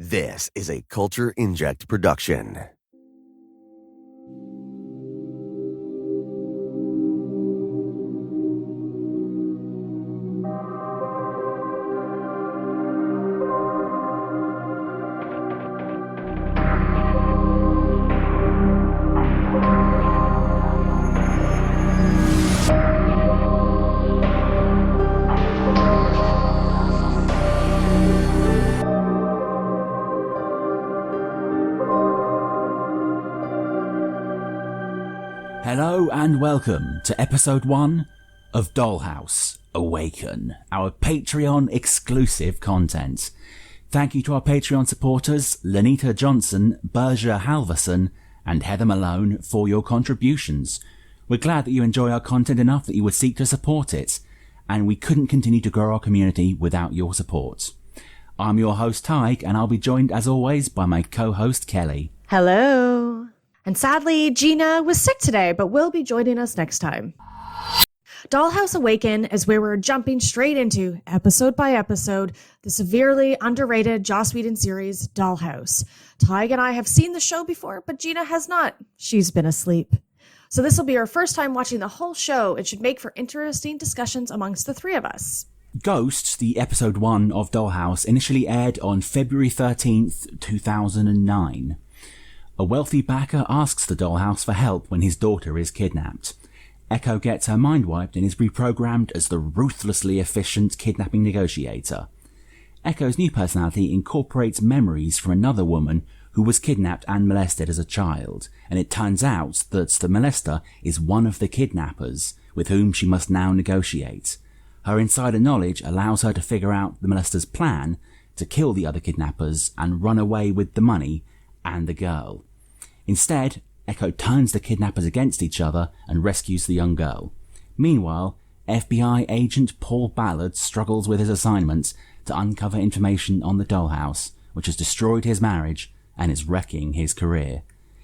This is a Culture Inject production. Hello and welcome to episode 1 of Dollhouse, Awaken, our Patreon exclusive content. Thank you to our Patreon supporters Lenita Johnson, Berger Halverson and Heather Malone for your contributions. We're glad that you enjoy our content enough that you would seek to support it, and we couldn't continue to grow our community without your support. I'm your host Tyke, and I'll be joined as always by my co-host Kelly. Hello. And sadly, Gina was sick today, but will be joining us next time. Dollhouse Awaken is where we're jumping straight into, episode by episode, the severely underrated Joss Whedon series, Dollhouse. Tig and I have seen the show before, but Gina has not. She's been asleep. So this will be our first time watching the whole show and should make for interesting discussions amongst the three of us. Ghosts, the episode 1 of Dollhouse, initially aired on February 13th, 2009. A wealthy backer asks the Dollhouse for help when his daughter is kidnapped. Echo gets her mind wiped and is reprogrammed as the ruthlessly efficient kidnapping negotiator. Echo's new personality incorporates memories from another woman who was kidnapped and molested as a child, and it turns out that the molester is one of the kidnappers with whom she must now negotiate. Her insider knowledge allows her to figure out the molester's plan to kill the other kidnappers and run away with the money and the girl. Instead, Echo turns the kidnappers against each other and rescues the young girl. Meanwhile, FBI agent Paul Ballard struggles with his assignment to uncover information on the Dollhouse, which has destroyed his marriage and is wrecking his career.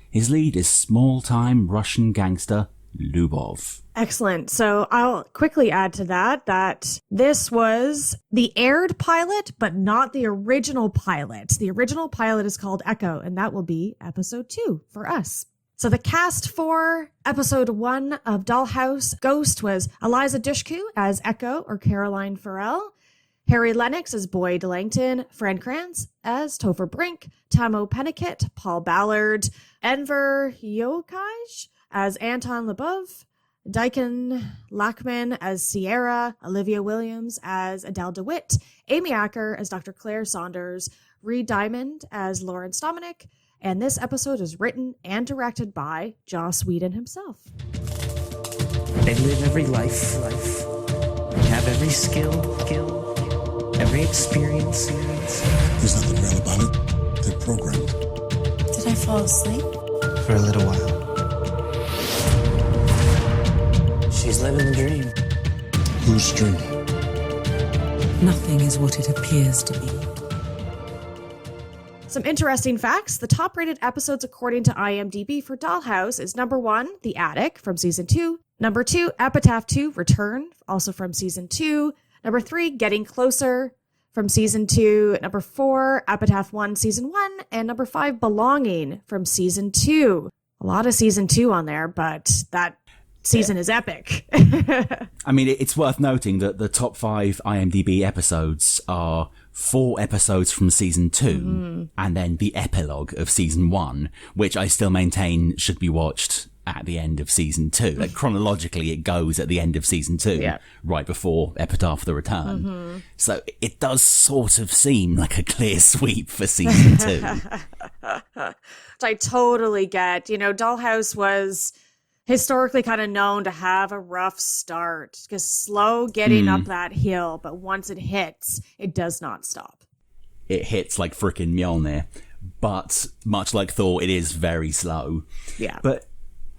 His lead is small-time Russian gangster Lubov. Excellent. So I'll quickly add to that this was the aired pilot, but not the original pilot. The original pilot is called Echo, and that will be episode 2 for us. So the cast for episode 1 of Dollhouse Ghost was Eliza Dushku as Echo or Caroline Farrell, Harry Lennox as Boyd Langton, Fran Kranz as Topher Brink, Tamo Pennicott, Paul Ballard, Enver Yokaj as Anton Lebov, Daikon Lachman as Sierra, Olivia Williams as Adele DeWitt, Amy Acker as Dr. Claire Saunders, Reed Diamond as Lawrence Dominic, and this episode is written and directed by Joss Whedon himself. They live every life, have every skill, every experience. There's nothing real about it. They're programmed. Did I fall asleep? For a little while. She's living the dream. Whose dream? Nothing is what it appears to be. Some interesting facts. The top-rated episodes according to IMDb for Dollhouse is number 1, The Attic from season 2. Number 2, Epitaph 2, Return, also from season 2. Number 3, Getting Closer from season 2. Number 4, Epitaph 1, season 1. And number 5, Belonging from season 2. A lot of season 2 on there, but that season is epic. I mean, it's worth noting that the top 5 IMDb episodes are 4 episodes from season 2 and then the epilogue of season 1, which I still maintain should be watched at the end of season 2. Like, chronologically, it goes at the end of season 2, right before Epitaph the Return. So it does sort of seem like a clear sweep for season 2. I totally get, Dollhouse was historically kind of known to have a rough start, because slow getting up that hill, but once it hits, it does not stop. It hits like frickin' Mjolnir, but much like Thor, it is very slow. Yeah. But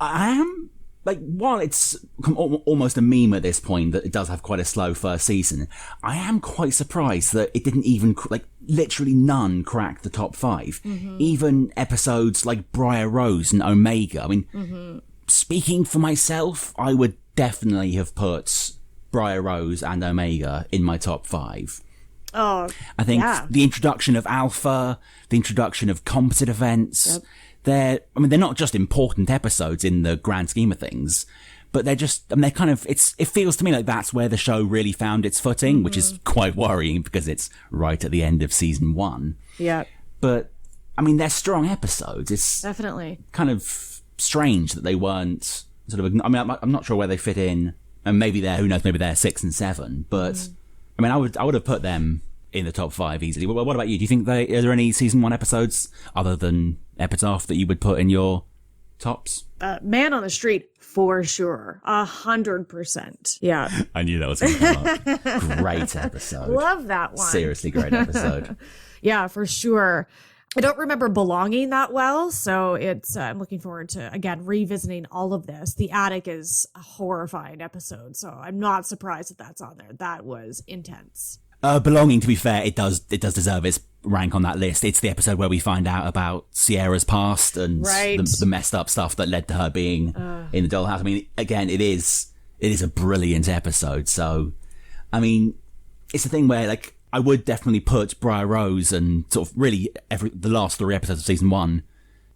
I am, while it's almost a meme at this point that it does have quite a slow first season, I am quite surprised that it didn't even, literally none cracked the top 5. Even episodes like Briar Rose and Omega. I mean, speaking for myself, I would definitely have put Briar Rose and Omega in my top 5. Oh, I think yeah. the introduction of Alpha, the introduction of composite events, they're not just important episodes in the grand scheme of things, but they're just, they're kind of, it feels to me like that's where the show really found its footing, which is quite worrying because it's right at the end of season 1. Yeah. But, I mean, they're strong episodes. It's Definitely. kind of strange that they weren't sort of, I mean, I'm not sure where they fit in, and maybe they're, who knows, maybe they're 6 and 7, but, I mean, I would have put them in the top 5 easily. What about you? Do you think are there any season 1 episodes other than Epitaph that you would put in your tops? Man on the Street, for sure. 100%. Yeah. I knew that was going to come up. Great episode. Love that one. Seriously great episode. Yeah, for sure. I don't remember Belonging that well, so it's I'm looking forward to, again, revisiting all of this. The Attic is a horrifying episode, so I'm not surprised that that's on there. That was intense. Belonging, to be fair, it does deserve its rank on that list. It's the episode where we find out about Sierra's past and the messed up stuff that led to her being in the Dollhouse. I mean, again, it is a brilliant episode. So, I mean, it's the thing where, like, I would definitely put Briar Rose and sort of really the last 3 episodes of season 1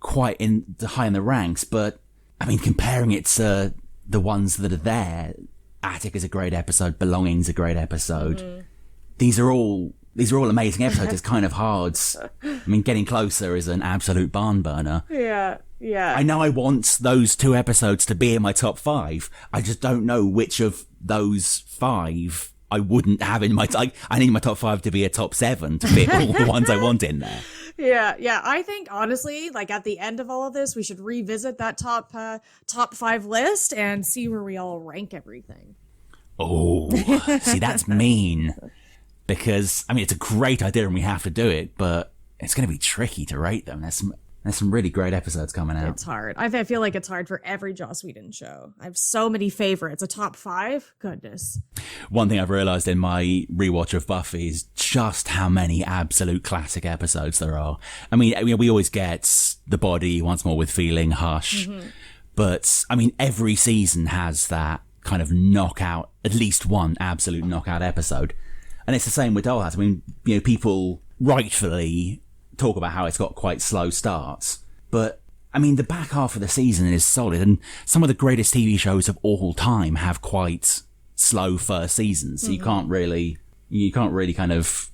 quite high in the ranks. But, I mean, comparing it to the ones that are there, Attic is a great episode, Belonging's a great episode. These are all amazing episodes. It's kind of hard. I mean, Getting Closer is an absolute barn burner. Yeah. I know I want those 2 episodes to be in my top 5. I just don't know which of those 5 I wouldn't have in my... I need my top 5 to be a top 7 to fit all the ones I want in there. Yeah. I think, honestly, like, at the end of all of this, we should revisit that top 5 list and see where we all rank everything. Oh, see, that's mean. Because, I mean, it's a great idea and we have to do it, but it's going to be tricky to rate them. There's some really great episodes coming out. It's hard. I feel like it's hard for every Joss Whedon show. I have so many favorites. A top 5? Goodness. One thing I've realised in my rewatch of Buffy is just how many absolute classic episodes there are. I mean, we always get The Body, Once More with Feeling, Hush. But, I mean, every season has that kind of knockout, at least one absolute knockout episode. And it's the same with Dollhouse. I mean, you know, people rightfully talk about how it's got quite slow starts. But, I mean, the back half of the season is solid. And some of the greatest TV shows of all time have quite slow first seasons. So you can't really kind of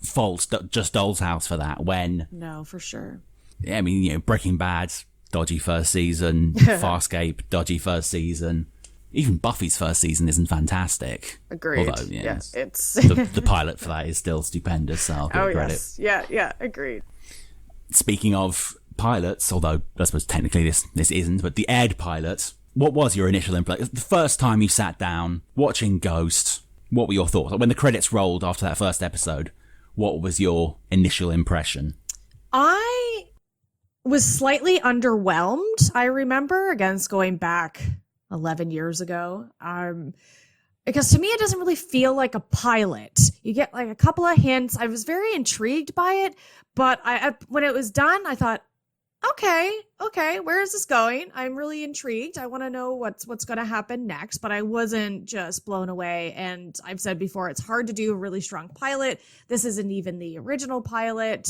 fault just Dollhouse for that when... No, for sure. Yeah, I mean, you know, Breaking Bad, dodgy first season. Farscape, dodgy first season. Even Buffy's first season isn't fantastic. Agreed. Although, yeah, it's the pilot for that is still stupendous, so I'll give it credit. Yes. Yeah, agreed. Speaking of pilots, although I suppose technically this isn't, but the aired pilot, what was your initial impression? The first time you sat down watching Ghost, what were your thoughts? When the credits rolled after that first episode, what was your initial impression? I was slightly underwhelmed, I remember, against going back 11 years ago. Because to me, it doesn't really feel like a pilot. You get like a couple of hints. I was very intrigued by it, but when it was done, I thought, okay, where is this going? I'm really intrigued. I want to know what's going to happen next, but I wasn't just blown away. And I've said before, it's hard to do a really strong pilot. This isn't even the original pilot.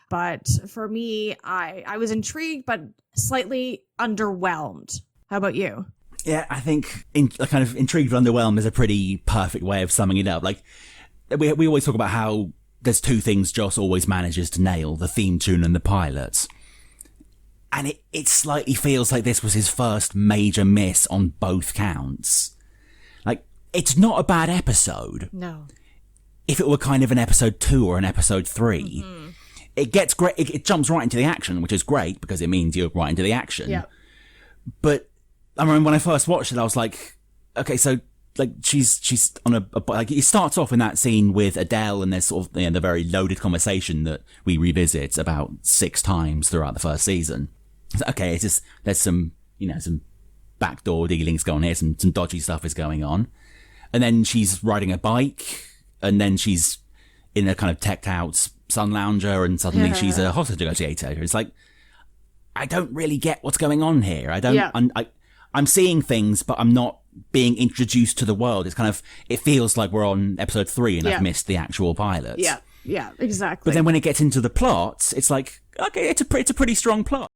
But for me, I was intrigued, but slightly underwhelmed. How about you? Yeah, I think kind of intrigued and underwhelmed is a pretty perfect way of summing it up. Like, we always talk about how there's 2 things Joss always manages to nail, the theme tune and the pilot. And it slightly feels like this was his first major miss on both counts. Like, it's not a bad episode. No. If it were kind of an episode 2 or an episode 3, it gets great. It jumps right into the action, which is great because it means you're right into the action. Yeah. But I remember when I first watched it, I was like, okay, so like she's on a like it starts off in that scene with Adele, and there's sort of the very loaded conversation that we revisit about 6 times throughout the first season. So, okay, it's just there's some backdoor dealings going on here, some dodgy stuff is going on, and then she's riding a bike, and then she's in a kind of teched out sun lounger, and suddenly she's a hostage negotiator. It's like, I don't really get what's going on here. I don't. Yeah. I'm seeing things, but I'm not being introduced to the world. It's kind of, it feels like we're on episode 3 and I've missed the actual pilot. Yeah, exactly. But then when it gets into the plot, it's like, okay, it's a pretty strong plot.